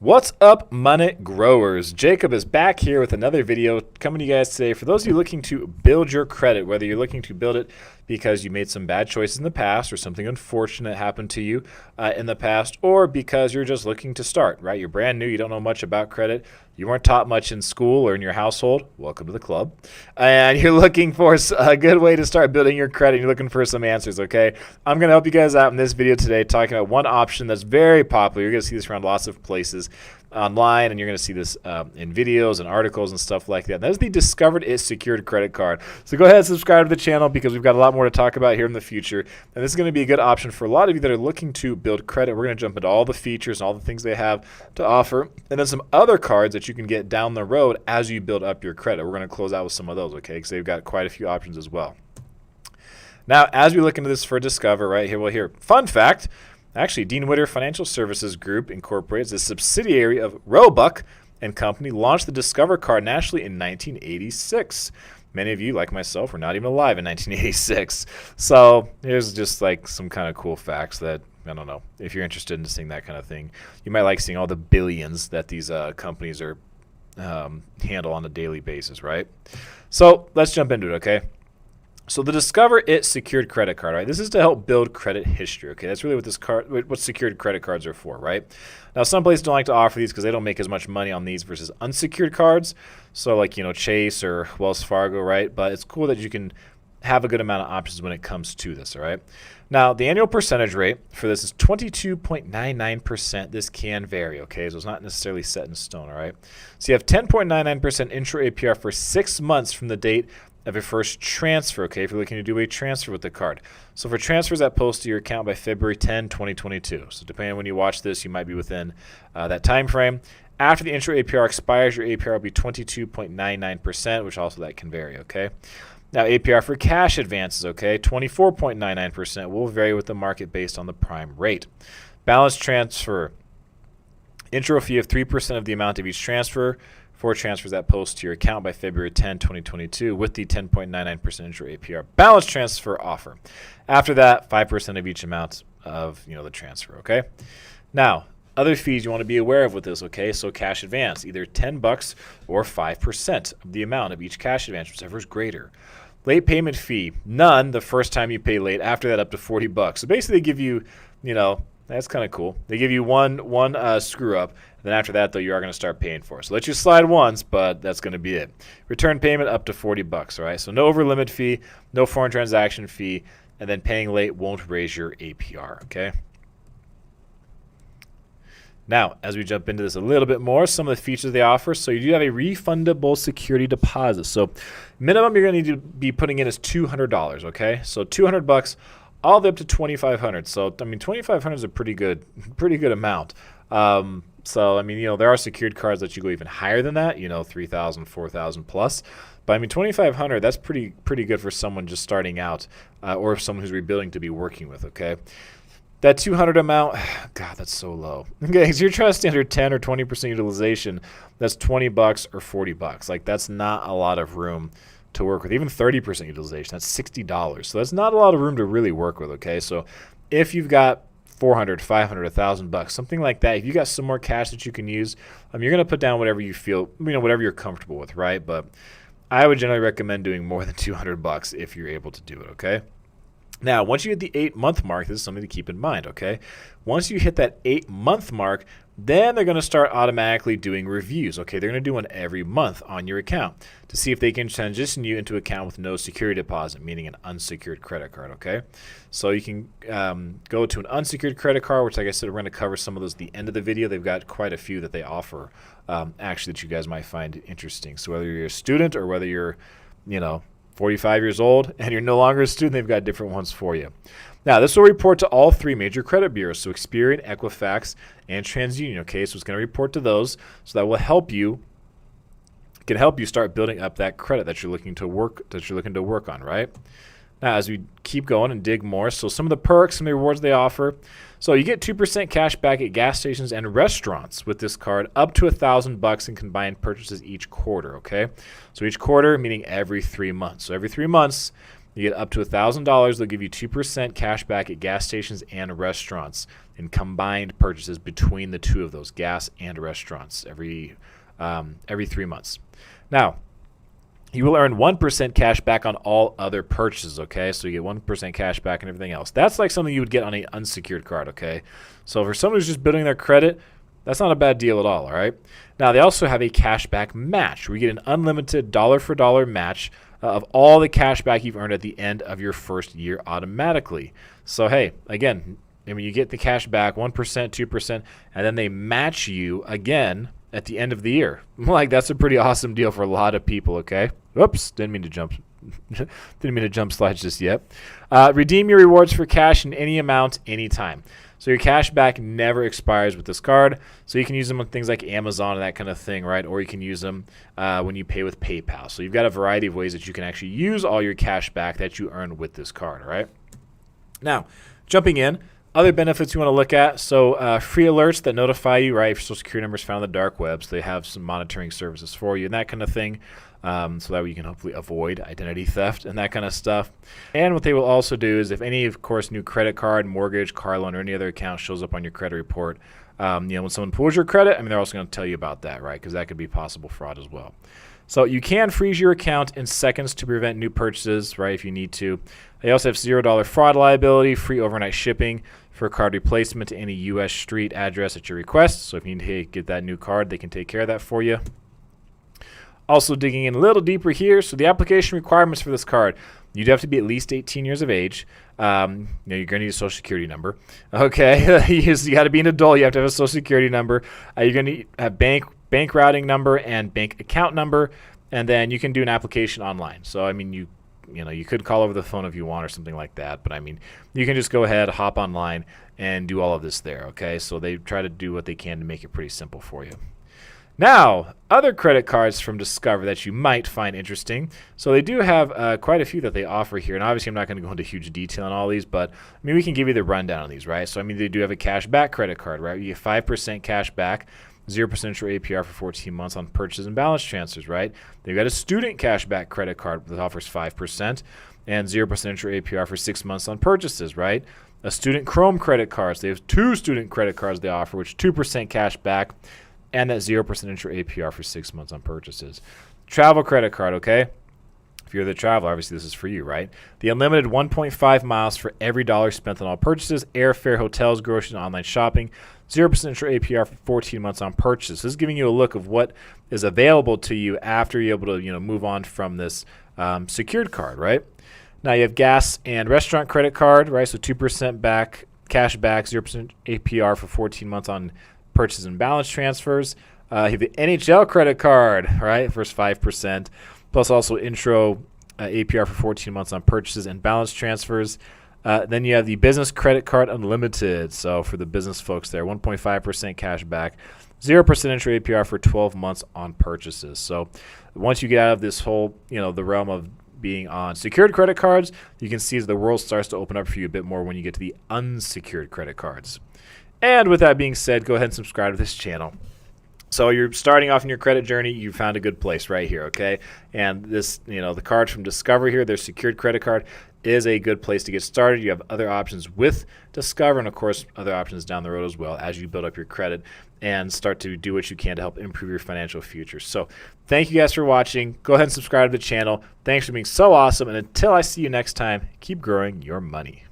What's up, money growers? Jacob is back here with another video coming to you guys today. For those of you looking to build your credit, whether you're looking to build it because you made some bad choices in the past or something unfortunate happened to you in the past, or because you're just looking to start, right? You're brand new, you don't know much about credit, you weren't taught much in school or in your household, welcome to the club, and you're looking for a good way to start building your credit, you're looking for some answers, okay? I'm going to help you guys out in this video today talking about one option that's very popular. You're going to see this around lots of places online, and you're going to see this in videos and articles and stuff like that. That is the Discovered It Secured Credit Card. So go ahead and subscribe to the channel because we've got a lot more to talk about here in the future. And this is going to be a good option for a lot of you that are looking to build credit. We're going to jump into all the features and all the things they have to offer, and then some other cards that you can get down the road as you build up your credit. We're going to close out with some of those, okay, because they've got quite a few options as well. Now, as we look into this for Discover right here, well, here, fun fact. Actually, Dean Witter Financial Services Group Incorporated, a subsidiary of Roebuck and Company, launched the Discover card nationally in 1986. Many of you, like myself, were not even alive in 1986. So here's just like some kind of cool facts that, I don't know, if you're interested in seeing that kind of thing. You might like seeing all the billions that these companies are handle on a daily basis, right? So let's jump into it, okay? So the Discover It Secured Credit Card, right? This is to help build credit history, okay? That's really what secured credit cards are for, right? Now, some places don't like to offer these because they don't make as much money on these versus unsecured cards. So like, Chase or Wells Fargo, right? But it's cool that you can have a good amount of options when it comes to this, all right? Now, the annual percentage rate for this is 22.99%. This can vary, okay? So it's not necessarily set in stone, all right? So you have 10.99% intro APR for 6 months from the date of your first transfer, okay, if you're looking to do a transfer with the card. So for transfers that post to your account by February 10, 2022. So depending on when you watch this, you might be within that time frame. After the intro APR expires, your APR will be 22.99%, which also that can vary, okay? Now, APR for cash advances, okay, 24.99% will vary with the market based on the prime rate. Balance transfer, intro fee of 3% of the amount of each transfer for transfers that post to your account by February 10, 2022 with the 10.99% intro APR balance transfer offer. After that, 5% of each amount of the transfer, okay? Now, other fees you want to be aware of with this, okay? So cash advance, either $10 or 5% of the amount of each cash advance, whichever is greater. Late payment fee, none the first time you pay late. After that, up to $40. So basically they give you, that's kind of cool. They give you one screw up. Then after that, though, you are going to start paying for it. So let you slide once, but that's going to be it. Return payment up to $40, all right? So no over limit fee, no foreign transaction fee, and then paying late won't raise your APR, okay? Now, as we jump into this a little bit more, some of the features they offer. So you do have a refundable security deposit. So minimum you're going to need to be putting in is $200, okay? So $200 all the way up to $2,500. So I mean, $2,500 is a pretty good amount. So I mean, there are secured cards that you go even higher than that. $3,000, $4,000 plus. But I mean, $2,500. That's pretty good for someone just starting out, or someone who's rebuilding to be working with. Okay. That $200 amount, God, that's so low. Okay, so you're trying to stay under 10 or 20% utilization. That's $20 or $40. Like, that's not a lot of room to work with. Even 30% utilization, that's $60. So that's not a lot of room to really work with, okay? So if you've got $400, $500, $1,000, something like that, if you got some more cash that you can use, you're going to put down whatever you feel, whatever you're comfortable with, right? But I would generally recommend doing more than $200 if you're able to do it, okay? Now, once you hit the 8-month mark, this is something to keep in mind, okay? Once you hit that 8-month mark, then they're going to start automatically doing reviews, okay? They're going to do one every month on your account to see if they can transition you into an account with no security deposit, meaning an unsecured credit card, okay? So you can go to an unsecured credit card, which, like I said, we're going to cover some of those at the end of the video. They've got quite a few that they offer, actually, that you guys might find interesting. So whether you're a student or whether you're, 45 years old and you're no longer a student, they've got different ones for you. Now, this will report to all 3 major credit bureaus, so Experian, Equifax, and TransUnion, okay? So it's going to report to those, so that will help you, start building up that credit that you're looking to work on, right? Now, as we keep going and dig more, so some of the perks and the rewards they offer. So you get 2% cash back at gas stations and restaurants with this card, up to $1,000 in combined purchases each quarter, okay? So each quarter, meaning every 3 months. So every 3 months, You get up to $1,000. They'll give you 2% cash back at gas stations and restaurants in combined purchases between the two of those, gas and restaurants, every 3 months. Now, you will earn 1% cash back on all other purchases, okay? So you get 1% cash back and everything else. That's like something you would get on an unsecured card, okay? So for someone who's just building their credit, that's not a bad deal at all right? Now, they also have a cashback match where you get an unlimited dollar-for-dollar match of all the cash back you've earned at the end of your first year automatically. So, hey, again, I mean, you get the cash back, 1%, 2%, and then they match you again at the end of the year. Like, that's a pretty awesome deal for a lot of people, okay? Oops, didn't mean to jump slides just yet. Redeem your rewards for cash in any amount, anytime. So your cash back never expires with this card. So you can use them on things like Amazon and that kind of thing, right? Or you can use them when you pay with PayPal. So you've got a variety of ways that you can actually use all your cash back that you earn with this card, all right? Now, jumping in, other benefits you want to look at. So free alerts that notify you, right, if your social security number is found on the dark web. So they have some monitoring services for you and that kind of thing. So that way you can hopefully avoid identity theft and that kind of stuff. And what they will also do is if any, of course, new credit card, mortgage, car loan, or any other account shows up on your credit report, when someone pulls your credit, I mean, they're also going to tell you about that, right? Because that could be possible fraud as well. So you can freeze your account in seconds to prevent new purchases, right, if you need to. They also have $0 fraud liability, free overnight shipping for card replacement to any U.S. street address at your request. So if you need to get that new card, they can take care of that for you. Also digging in a little deeper here, so the application requirements for this card, you'd have to be at least 18 years of age. You're going to need a social security number. Okay, you got to be an adult. You have to have a social security number. You're going to need a bank routing number and bank account number, and then you can do an application online. So, I mean, you could call over the phone if you want or something like that, but I mean, you can just go ahead, hop online, and do all of this there, okay? So they try to do what they can to make it pretty simple for you. Now, other credit cards from Discover that you might find interesting. So they do have quite a few that they offer here. And obviously, I'm not going to go into huge detail on all these, but I mean, we can give you the rundown on these, right? So, I mean, they do have a cash back credit card, right? You get 5% cash back, 0% intro APR for 14 months on purchases and balance transfers, right? They've got a student cash back credit card that offers 5% and 0% intro APR for 6 months on purchases, right? A student Chrome credit cards. They have 2 student credit cards they offer, which 2% cash back, and that 0% intro APR for 6 months on purchases. Travel credit card, okay? If you're the traveler, obviously this is for you, right? The unlimited 1.5 miles for every dollar spent on all purchases, airfare, hotels, groceries, and online shopping. 0% intro APR for 14 months on purchases. This is giving you a look of what is available to you after you're able to move on from this secured card, right? Now you have gas and restaurant credit card, right? So 2% back, cash back, 0% APR for 14 months on purchases and balance transfers. You have the NHL credit card, right, first 5%, plus also intro APR for 14 months on purchases and balance transfers. Then you have the business credit card unlimited. So for the business folks there, 1.5% cash back, 0% intro APR for 12 months on purchases. So once you get out of this whole, the realm of being on secured credit cards, you can see as the world starts to open up for you a bit more when you get to the unsecured credit cards. And with that being said, go ahead and subscribe to this channel. So you're starting off in your credit journey, you found a good place right here, okay? And this, the card from Discover here, their secured credit card, is a good place to get started. You have other options with Discover and, of course, other options down the road as well as you build up your credit and start to do what you can to help improve your financial future. So thank you guys for watching. Go ahead and subscribe to the channel. Thanks for being so awesome. And until I see you next time, keep growing your money.